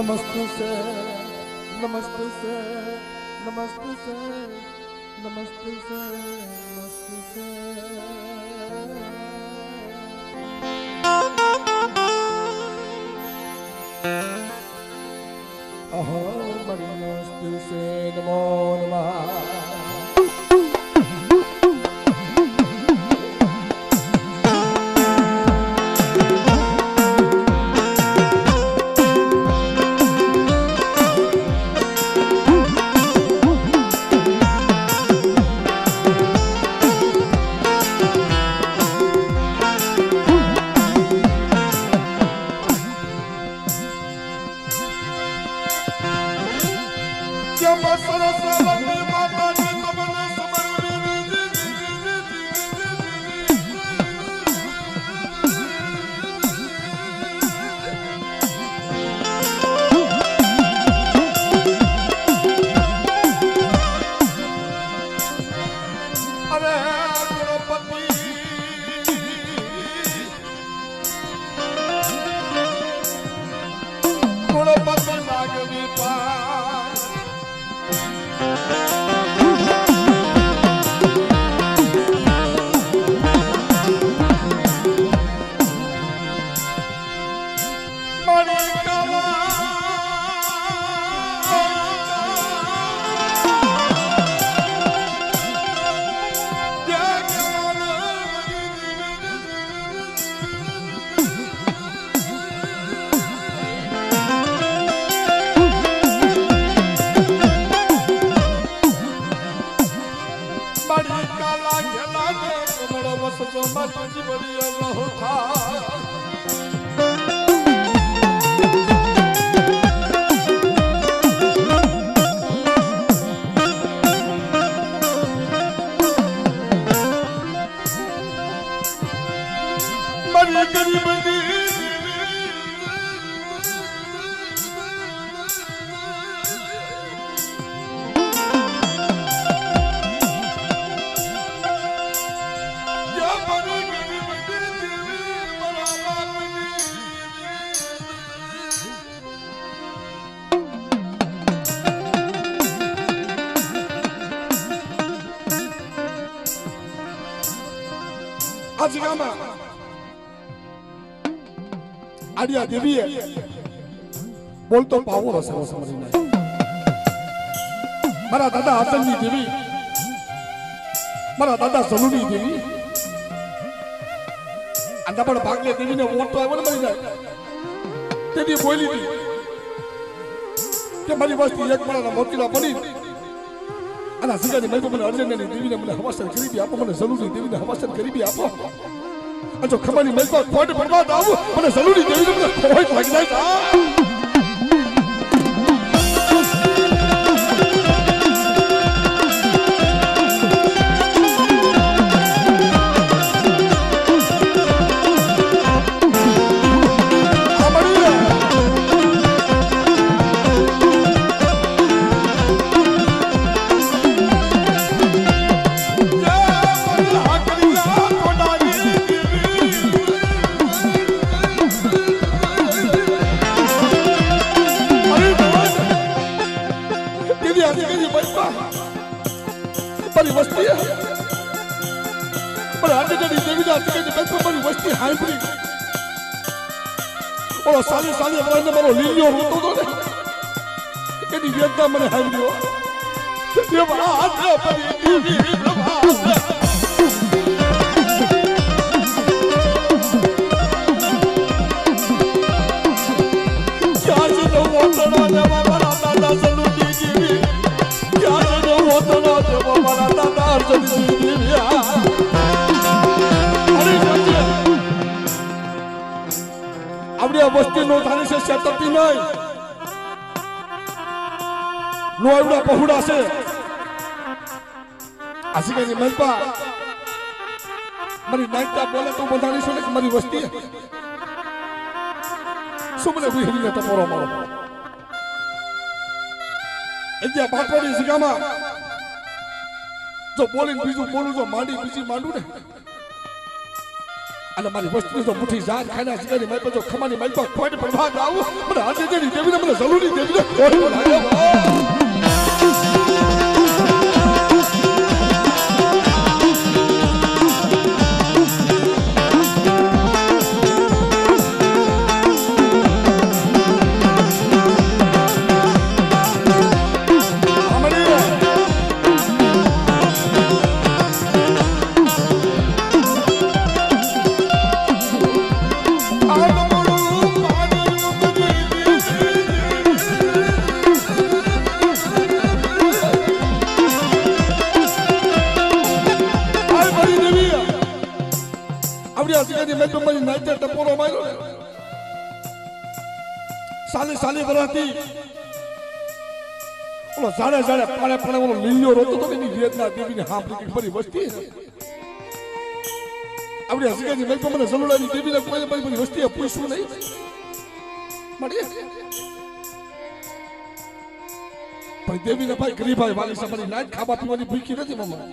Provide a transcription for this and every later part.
नमस्ते सर, नमस्ते सर, नमस्ते सर, नमस्ते सर, नमस्ते सर। अहो नमस्ते से नमो नमः। आज आडिया देवी है बोल तो पावर हसे वो समझ नहीं मारा दादा हसन देवी मारा दादा सलूनी देवी अंडा पर भाग ले देवी ने वोट तो आया ना मरी जाए देवी बोली थी कि मरी बस्ती एक मारा ना मोती ला पनी अना सिगा ने मैं को मैंने अर्जन ने देवी ने मैंने हवासन करीबी आपो मैंने सलूनी देवी ने हवासन करीबी आपो जो खमानी मेल पर खोट बर्बाद आऊ मैंने जरूरी देवी ने खोट लग जाए था वस्ती है पर आगे जब देवी जाती है जब पर वस्ती हाइब्रिड और साले साले अपने ने मारो लिलियो होतो तो ने ये वियतनाम में हाइब्रिड ये बड़ा हाथ है पर ये क्या से तो वो ना जब बड़ा दादा सलूटी की क्या से तो वो ना जब बड़ा दादा अर्जुन की अपनी वस्ती नो थाने से शतती नहीं नो एवढा पहुडा से असी काही म्हणपा मरी नाईटा बोले तो बंधाणी सोने मरी वस्ती है सुमने विहिरी ने तो मोरो मारो इंडिया बाटवाड़ी सिगामा जो बोलिंग बीजू बोलू जो मांडी बीजी मांडू ने અને મારી વસ્તી તો મુઠ્ઠી જાત ખાના જીગાની મારી પર જો ખમાની મારી પર ખોટ પ્રભાત આવું મને આજે દેવી દેવીને મને જરૂરી દેવીને ખોટ લાગે સાલી વરાતી ઓલો જાણે જાણે પાણે પાણે ઓલો લીલિયો રોતો તો એની વેદના દેવીને હાંભળી કે ફરી વસ્તી આપણી હસીકાની મેલ મને સલુડાની દેવીને કોઈ બધી વસ્તીએ પૂછવું નહીં મળી પણ દેવીને ભાઈ ગરીબાઈ વાલી સામાની નાચ ખાવા પીવાની ભૂખી નથી મમ્મા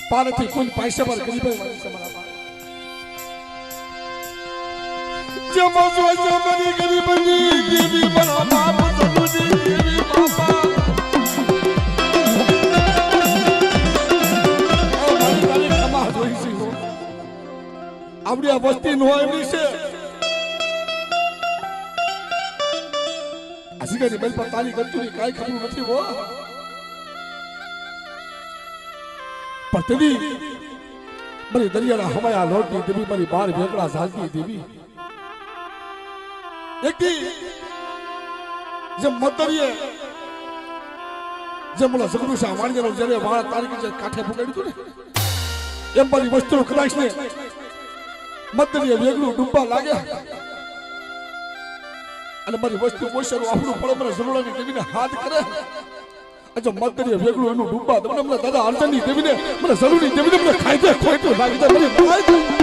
પારથી કોઈ પૈસા પર ગરીબાઈ વાલી સામાના જમજો જમની ગરીબની દેવી બના બાપ સલુજી દેવી બાપા ઓ મારી તારી ખમા જોઈ છે આવડી આ વસ્તી નો એવી છે આસિકાની બેલ પર તાલી કરતું ની કાઈ ખબર નથી હો પણ દેવી મારી દરિયાના હવાયા લોટની દેવી મારી બાર ભેગડા ઝાલતી દેવી એકથી જે મતરીએ જે મોલા સગરુશા વાણિયાનો જ્યારે વાળ તારીખ જે કાઠે ફૂગાડ્યું હતું ને એમ બધી વસ્તુઓ કદાચ ને મતરીએ વેગળું ડૂબવા લાગ્યા અને મારી વસ્તુ ઓછાનું આપણું ફળ મને સલુડાની દેવીને હાથ કરે જો મતરીએ વેગળું એનું ડૂબવા તમને મને દાદા અર્જનની દેવીને મને સલુની દેવીને મને ખાઈ દે ખોટું લાગી જાય મને ખાઈ દે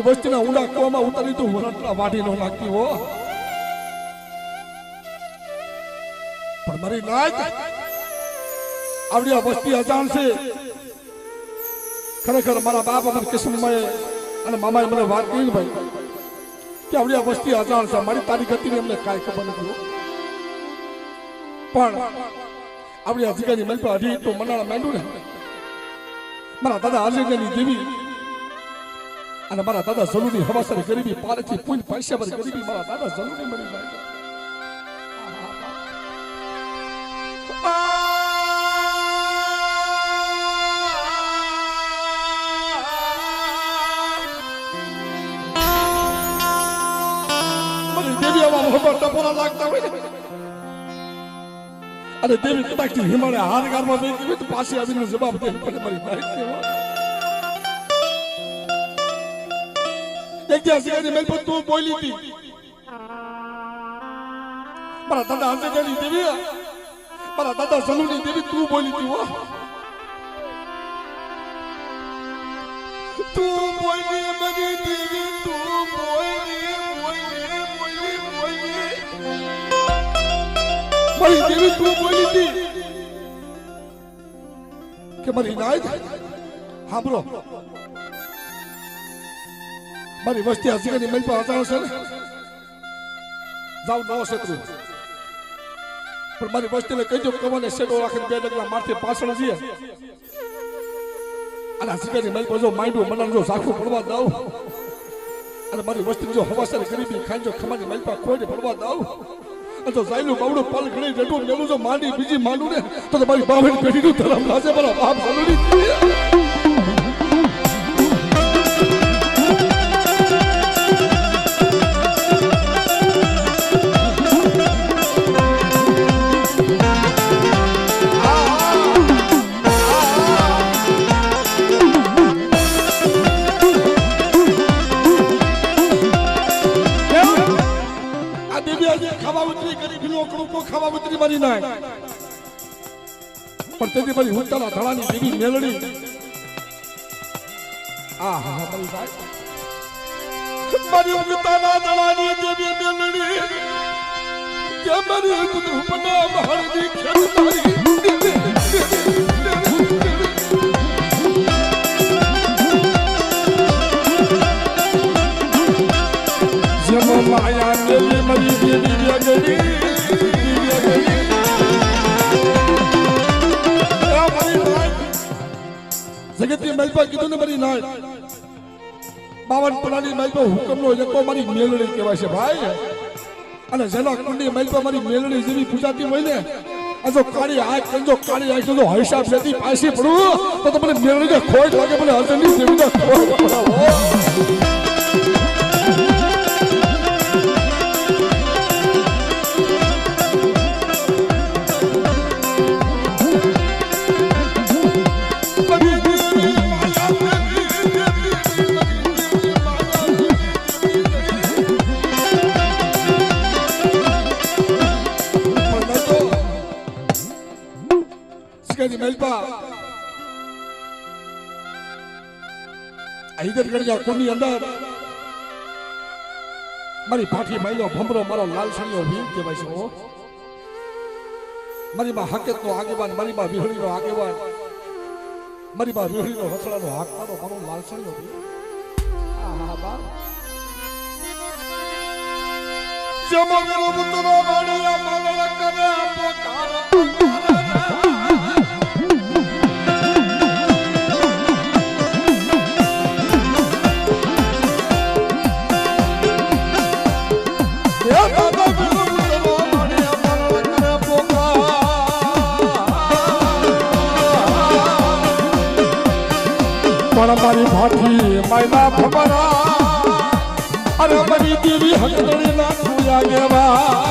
વસ્તીના ઊંડા કુવામાં ઉતારી તો વરટલા વાઢી ન લાગતી હો પણ મારી નાચ આવડી આ વસ્તી અજાણ છે ખરેખર મારા બાપ અને કિસ્મતમાં અને મામાએ મને વાત કરી ભાઈ કે આવડી આ વસ્તી અજાણ છે મારી તારી ગતિની અમને કાંઈ ખબર નથી પણ આવડી અધિકારી મન પર અઢી તો મનાળા માંડું ને મારા દાદા અજયની દેવી અને મારા દાદા ઝલુની હવાસર ગરીબી પારેથી પૂન પૈસા પર ગરીબી મારા દાદા ઝલુની મરી જાય મારી દેવી આવા મોહબ્બત ટપોરા લાગતા હોય અને દેવી કદાચ હિમાલય હારગારમાં બેસી હોય તો પાછી આવીને જવાબ દે પડે મારી નાખી ऐतिहासिक मेल पर तू बोली थी मारा दादा अंजनी देवी मारा दादा सलूनी देवी तू बोली थी वो तू बोली मेरी देवी तू बोली मेरी देवी तू बोली थी कि मरी नाइट हाँ ब्रो મારી વસ્તી હસીકાની મેલ પર અજાણ છે ને જાવ નવો શેત્રુ પણ મારી વસ્તીને કહી દો કમાને શેડો રાખીને બે ડગલા માથે પાછળ જઈએ અને હસીકાની મેલ પર જો માંડવું મનાન જો ઝાખું પડવા દઉં અને મારી વસ્તી જો હવાસર ગરીબી ખાઈ જો ખમાની મેલ પર ખોઈને પડવા દઉં અને જો જાયલું બાવડું પલ ઘડી રેડું મેલું જો માંડી બીજી માંડું ને તો મારી બાવડી પેઢીનું ધરમ લાગે મારા બાપ જરૂરી ખાવા ઉતરી કરી ભીલો કણુકો ખાવા ઉતરી મારી નાય પણ તેથી મારી હુંચાલા ધડાની દેવી મેલડી આ હા મારી ભાઈ મારી ઉગતાના ધડાની દેવી મેલડી કે મારી પુત્ર પના મહારની ખેતરી માયા દેવી મારી દેવી ગગડી જગતની મહેલપા કીધું ને મારી નાય 52 પડાની મહેલપા હુકમનો એકો મારી મેલડી કહેવાય છે ભાઈ અને જેના કુંડી મહેલપા મારી મેલડી જેવી પૂજાતી હોય ને આ જો કાળી આંખ કંજો કાળી આંખ જો હિસાબ સેતી પાછી પડું તો મને મેલડીને ખોટ લાગે મને હરજની દેવીને ખોટ પડાવો મહેલપા આઈદર ગણ્યા કોની અંદર મારી પાઠી માયલો ભમરો મારો લાલસણીઓ વીર કહેવાય છે મારી માં હકીકત નો આગેવાન મારી માં વિહળી નો આગેવાન મારી માં વિહળી નો હસડા નો હાકવાનો મારો લાલસણીઓ વીર આહા બા જમગરો પુત્રો વાડિયા પાલન કરે પોકાર મારી ભાઠી માયલા ભમરા અરે મારી દેવી હકદણી ના તુયા ગેવા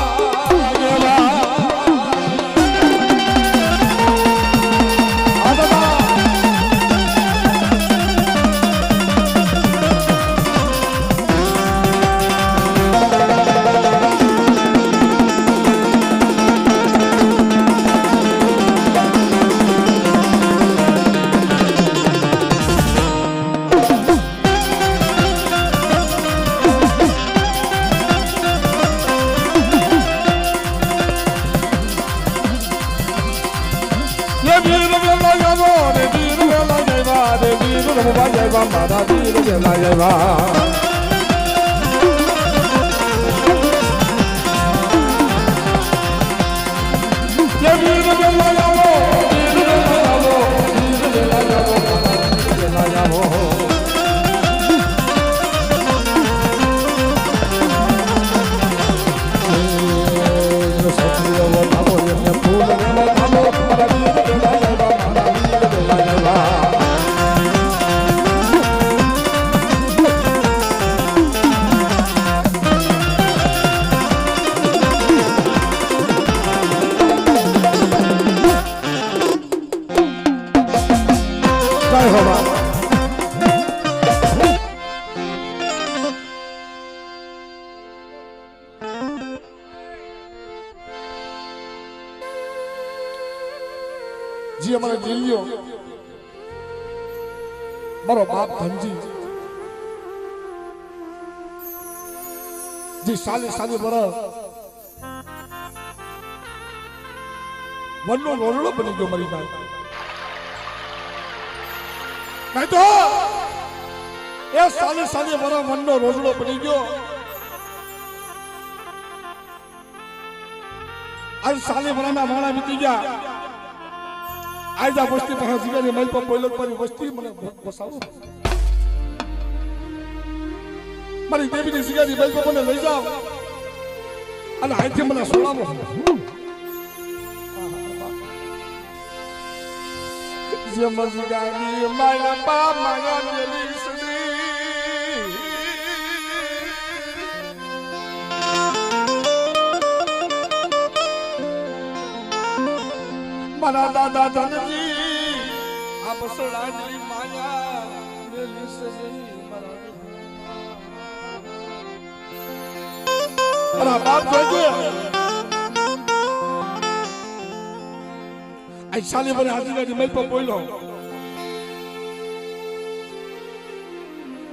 મારા વીર વેલા આવ્યા વીર વેલા આવો વીર વેલા આવો વીર વેલા આવો વીર વેલા આવો સત્ય વતાવો એમને ફૂલ વતાવો મારા વીર વેલા આવ્યા મારા વીર વેલા આવ્યા जी हमारे दिल्लियों मारो बाप धनजी जी साले साले बड़ा वन्नो लोड़ो बनी गयो मरी ना नहीं तो ये साले साले बड़ा वन्नो लोड़ो बनी गयो आज साले बड़ा ना वाला बीती गया आज आ वस्ती पर जीगानी मल पर पोलक पर वस्ती મને બસાવો મારી દેવીની જીગાની મલ પર મને લઈ જાવ અને આથી મને સોળાવો જે મજીગાની માયા પા માયા દેવી સદી મારા દાદા ધનજી આ બસડાની માયા મેલી સજી મારા બાપ જોજે આ સાલી મને હાજીરાની મઈ પર બોલ્યો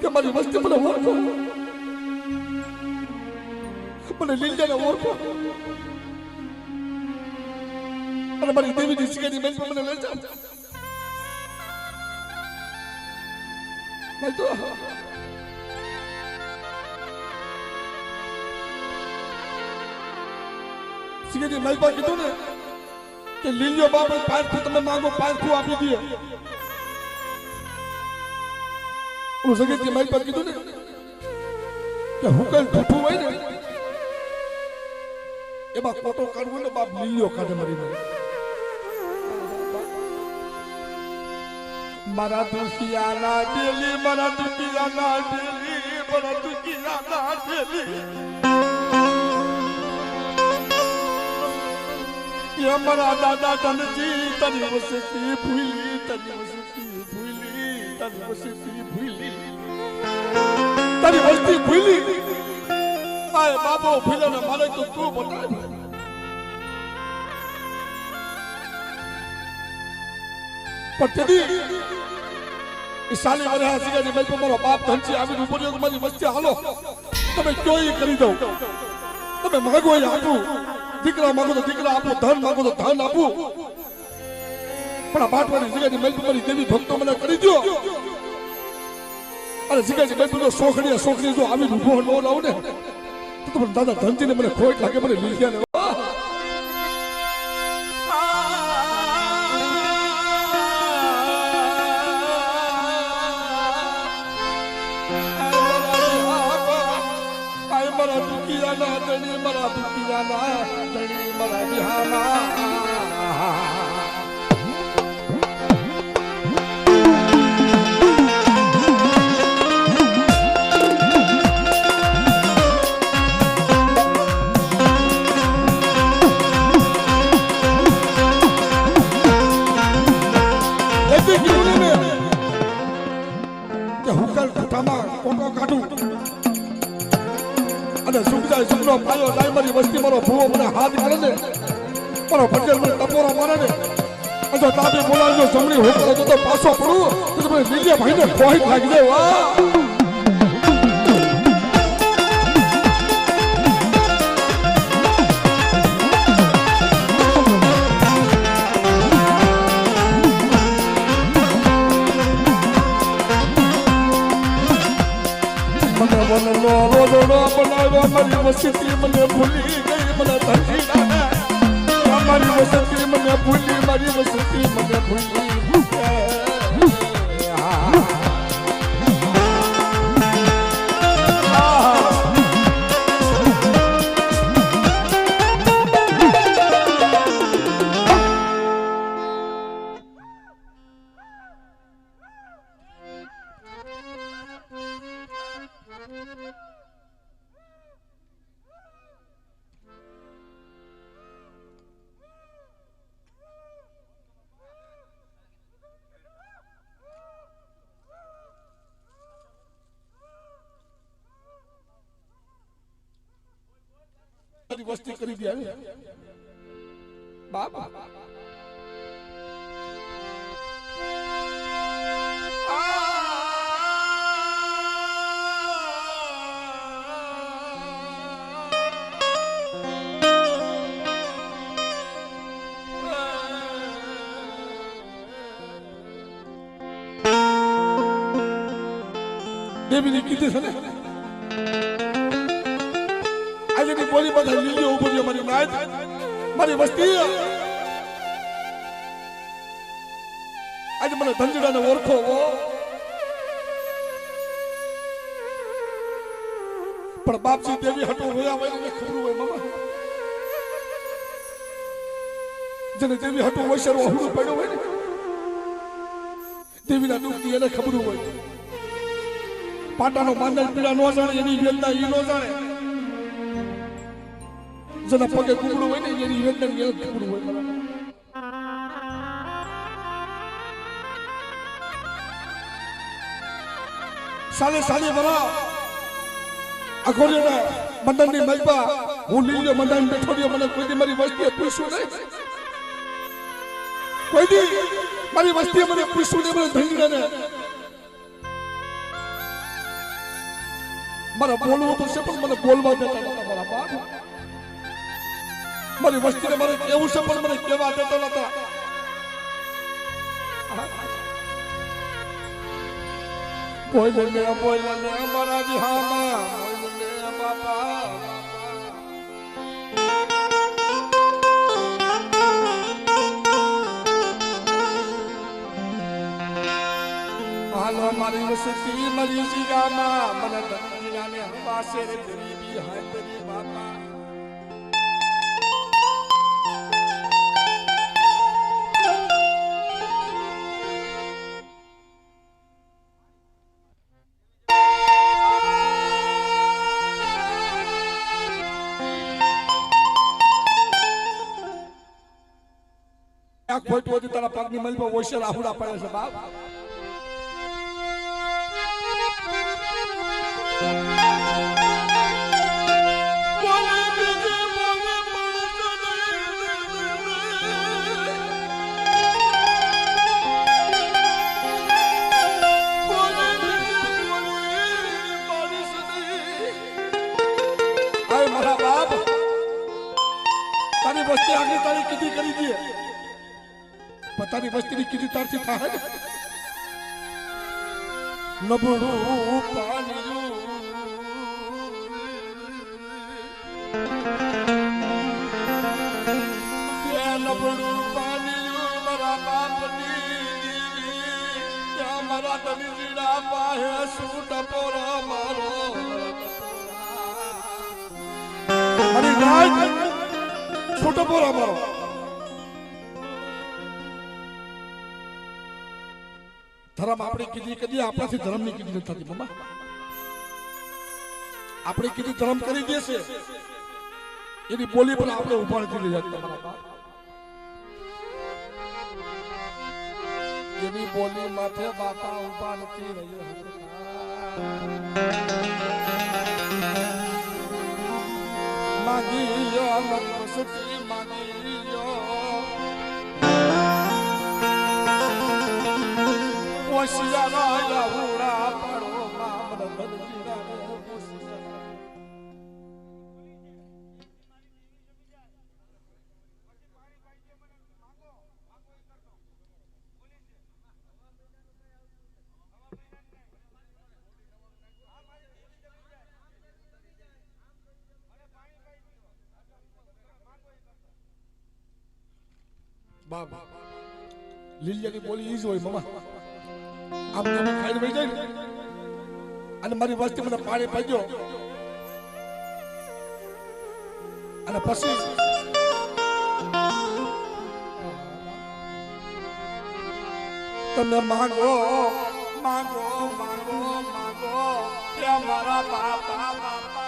કે મારી વસ્તી મને ઓળખો મને લીલજાને ઓળખો અને મારી દેવીની સિંહની મઈ પર મને લઈ જાઓ નહીં તો સિંહની મઈ પર કીધું ને કે લીલિયો બાપ પારખું તમે માંગો પારખું આપી દે હું સગીની મઈ પર કીધું ને કે હુકલ ઠઠું હોય ને એમાં કોટો કાઢવો ને બાપ લીલિયો કાઢે મારી મારા દુખિયાના ડેલી મારા દુખિયાના ડેલી મારા દુખિયાના ડેલી મારા દાદા ધનજી તની વસતી ભૂલી તની વસતી ભૂલી તની વસતી ભૂલી તની વસતી ભૂલી આય બાબો ભૂલે મારે તો તું બતાવ પટદી ઈશાલી વરે હાસીગાની મઈ પર મારો બાપ ધનજી આવીને ઉપર મારી વચ્ચે હાલો તમે જોઈ કરી દઉં તમે માગો એ આપું દીકરા માંગો તો દીકરા આપો ધન માંગો તો ધન આપું પણ આ બાટવાની જગ્યાની મઈ પર મારી દેવી ભક્તો મને કરી દો અને જગ્યાની મઈ પર સોખડી જો આવી ઉભો ન લાવ ને તો પણ દાદા ધનજીને મને ખોટ લાગે મને લીલિયાને મારા દુખિયાના ધણી મારા બિહાના હુકલ ઠઠામાં કોટો કાઢું અને સુખજાય સુખનો પાયો લાઈ મારી વસ્તી મારો ભૂવો મને હાથ કરે ને મારો પટેલ મને ટપોરો મારે ને જો તાબી બોલાવજો જમણી હોકલો તો પાછો પડું તો મને લીલિયા ભાઈને ખોઈ લાગી જાય વાહ મારી વસતી મને ભૂલી ગઈ મને ધરતી મારી વસતી મને ભૂલી મારી વસતી મને ભૂલી વસ્તી કરી દે બાબા દેવીને કીધું છે ને આજની બોલી બધા લીલીઓ ઉભો રહ્યો મારી નાત મારી વસ્તી આજે મને ધનજીડાને ઓળખો પણ બાપજી દેવી હટો રોયા હોય એને ખબર હોય મામા જેને દેવી હટો વૈસરો હુડું પડ્યો હોય ને દેવીના દુઃખની એને ખબર હોય પાટાનો માંડલ પીડા નો જાણે એની વેદના ઈ નો જાણે જેના પગે કુકડું હોય ને એની વેદના ની કુકડું હોય સાલે સાલે બરા અખોરીના મંડળની મલબા હું લીલો મંડળ બેઠો રહ્યો મને કોઈ મારી વસ્તીએ પૂછ્યું નહીં કોઈ દી મારી વસ્તીએ મને પૂછ્યું ને મને ધંગડાને મારે બોલવું તો છે પણ મને બોલવા દેતા નતા મારા બાપ મારી વસ્તીને મારે કેવું છે પણ મને કેવા દેતા નતા બોલને મારા વિહામાં બોલને બાપા હાલો મારી વસ્તી મારી જીગામાં મને ધનજીગાને હવાશે રે ગરીબી હાય ગરી બાપા આ ખોટું હતું તારા પગની મલ પર ઓછે રાહુડા પડે છે બાપ મારા બાપ તારી વસ્તી આગળ તારી કીધી કરી દે પતાની વસ્તીની કીધી તારથી થાય નબળું પાણીયું નબળું પાણીયું મારા બાપની ત્યાં મારા દલીજીડા પાહે સૂટ પોરા મારો મારી રાજ સૂટ પોરા મારો ધર્મ આપણે કીધી કદી આપણાથી ધર્મ ની કીધી નથી થતી મમ્મા આપણે કીધી ધર્મ કરી દેશે એની બોલી પણ આપણે ઉભા નથી લઈ જતા એની બોલી માથે બાપા ઉભા નથી રહ્યો માગીયો મસ્તી માગીયો ઓશિયારા યાઉડા પડો મામન ધનજીરાને બાબા લીલિયાની બોલી ઈ જ હોય મમ્મા આમ તમે ખાઈને વહી જાય ને અને મારી વસ્તી મને પાણી પાડ્યો અને પછી તમે માંગો માંગો માંગો માંગો ત્યાં મારા બાપા બાપા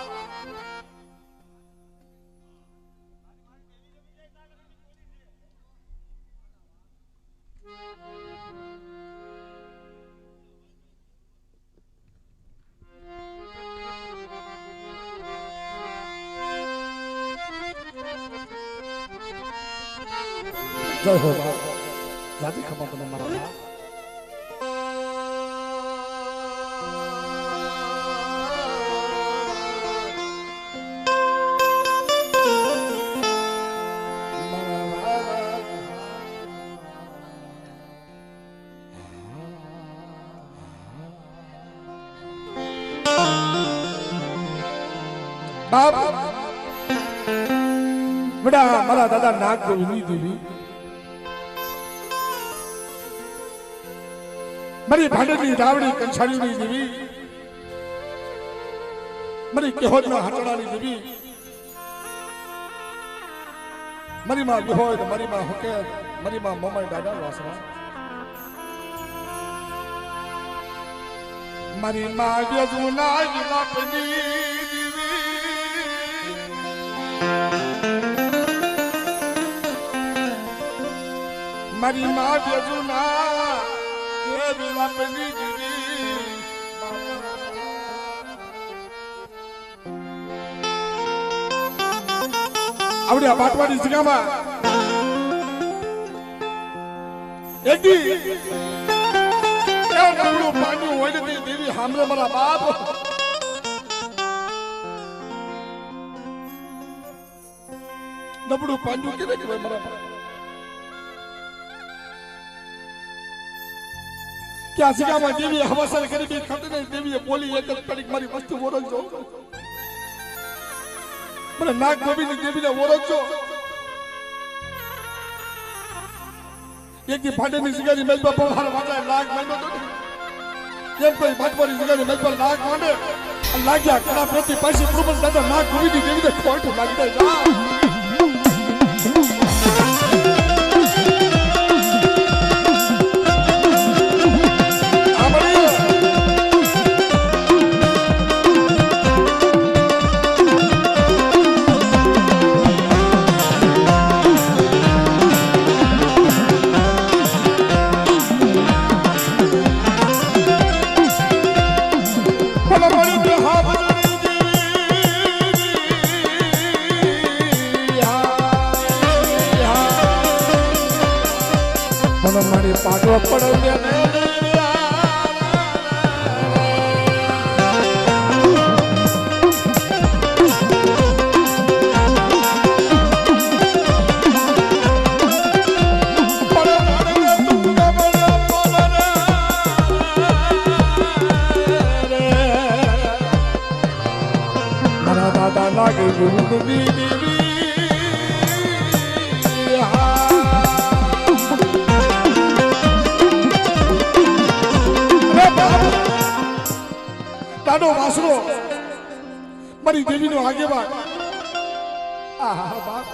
જય હો રાજી ખબર તમે મારા બાપ બડા મારા દાદા નાગ ગોવિંદી દેવી મારી ભાડની રાવડી કંસારીની દેવી મારી કેહોદના હાટડાની દેવી મારી માં વિહોદ મારી માં હુકેત મારી માં મોમાઈ દાદા વાસવા મારી માં યજુના વિલાપની દેવી મારી માં યજુના વિલાપની દેવી આવડે આ બાટવાની જગ્યામાં એકદી એ નબળું પાણી હોય ને દેવી સાંભળે મારા બાપ નબળું પાંડુ કેને કહેવાય મારા બાપ ક્યાં સિકામાં દેવી હવાસર કરી બી ખાતે નહીં દેવીએ બોલી એક જ પડીક મારી વસ્તુ ઓળખજો મને નાગ ગોબીની દેવીને ઓળખજો એક દી ફાટેની સિગારી મેજ પર પહાડ વાંચા નાગ માંડો તો એમ કોઈ બાટવારી સિગારી મેજ પર નાગ માંડે લાગ્યા કડા પ્રતિ પાછી પ્રબંધ દાદા નાગ ગોબીની દેવીને ખોટું લાગતા જા પાટો પડે મારા દાદા લાગે ગુરુ દાડો વાસરો મારી દેવીનો આગેવાન આહા બાપ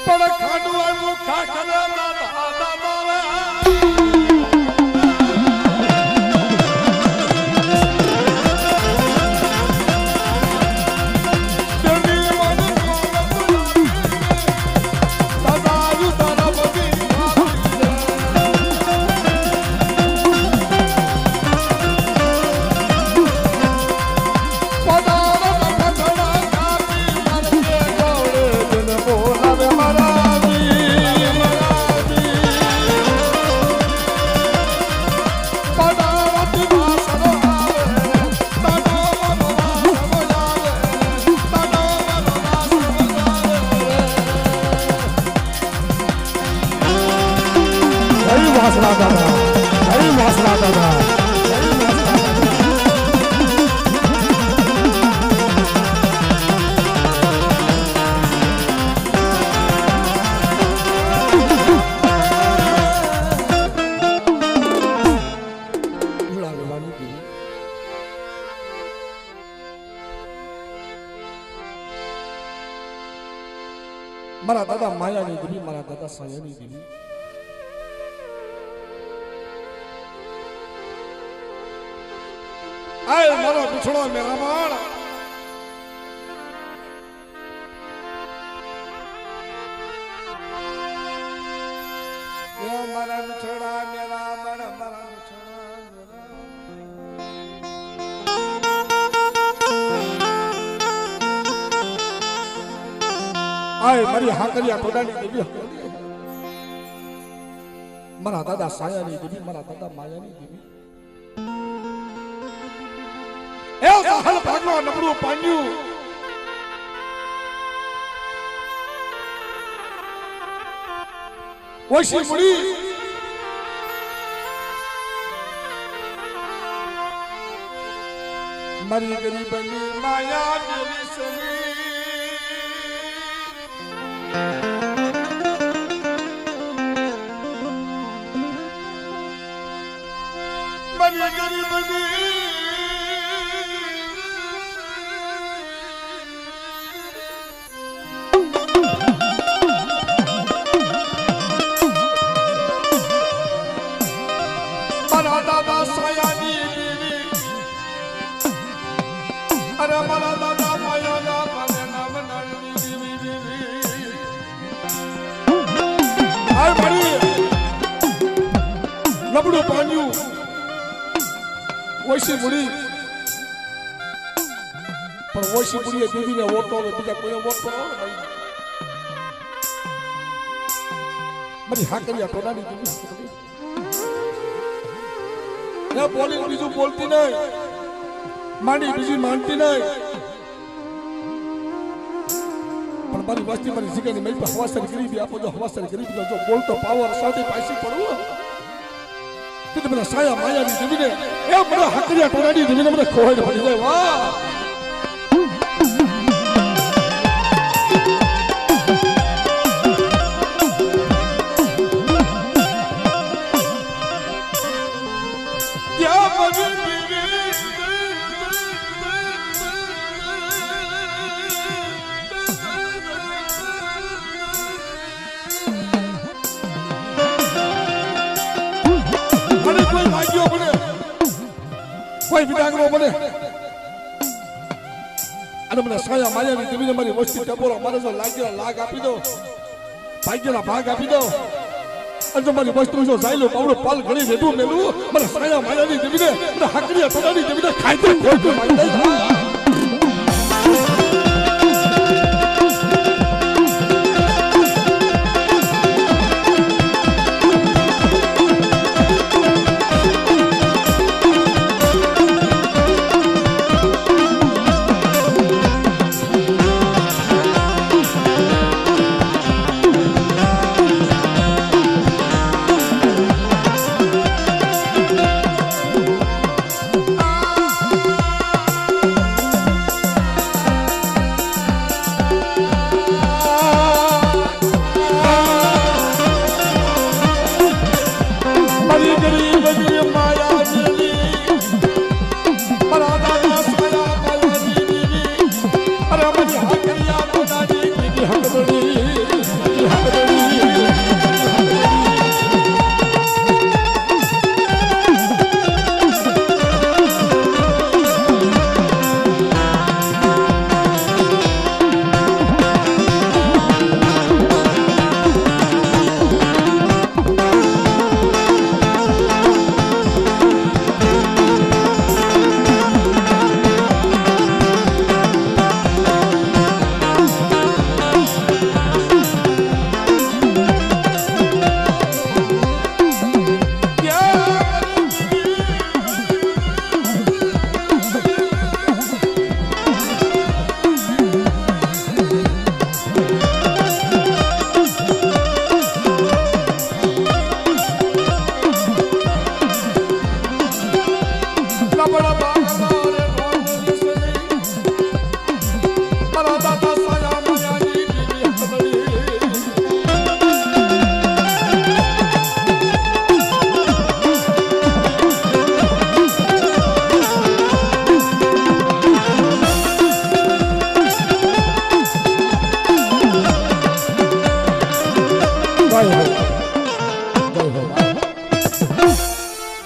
પણ ખાડવાનું ખાખરા દાદા દાદા મારા દાદા માયાની દેવી મારા દાદા સાયાની દેવી આય મારો પૂછડો મેરા માણ મારા પૂછડા મેરા માણ મારા આય મારી હાકરિયા ટોડાની દેવી મારા દાદા સાયાની દેવી મારા દાદા માયાની દેવી એ સહલ ભાગનો નબળું પાન્યું ઓછી મુડી મારી ગરીબની માયા દેવી સની મારી ગરીબની મારા દાદા સાયાની દેવી અરે મારા દાદા માયાના મને નામ નાની દેવી દેવી આય મારી નબળું પાન્યું ઓછી મુડી પણ ઓછી પુરીએ દેવીને વોટ આવે બીજા કોઈને વોટ કરો ને ભાઈ મારી હાકરિયા ટોનાની દેવી ને બોલી બીજું બોલતી નહીં માંડી બીજી માનતી નહીં પણ મારી વસ્તી મારી જીગાની મેલ પર હવાસર ગરીબી આપો જો હવાસર ગરીબી જો બોલતો પાવર સાથે પાછી પડવું તે મને સાયા માયાની દેવીને એ મને હાકરિયા ટોનાની દેવીને મને ખોવાઈને પડી જાય વાહ કોઈ વિડાંગરો બને અને મને સાયા માયાની દેવીને મારી વસ્તી ટપોરો મારે જો લાગેલા લાગ આપી દો ભાગ્યના ભાગ આપી દો અને જો મારી વસ્તુ જો જાયલો પાવડો પાલ ઘણી વેડું મેલું મને સાયા માયાની દેવીને મને હાકરિયા ટોનાની દેવીને ખાઈ દે કોઈ માંગી દે Bye.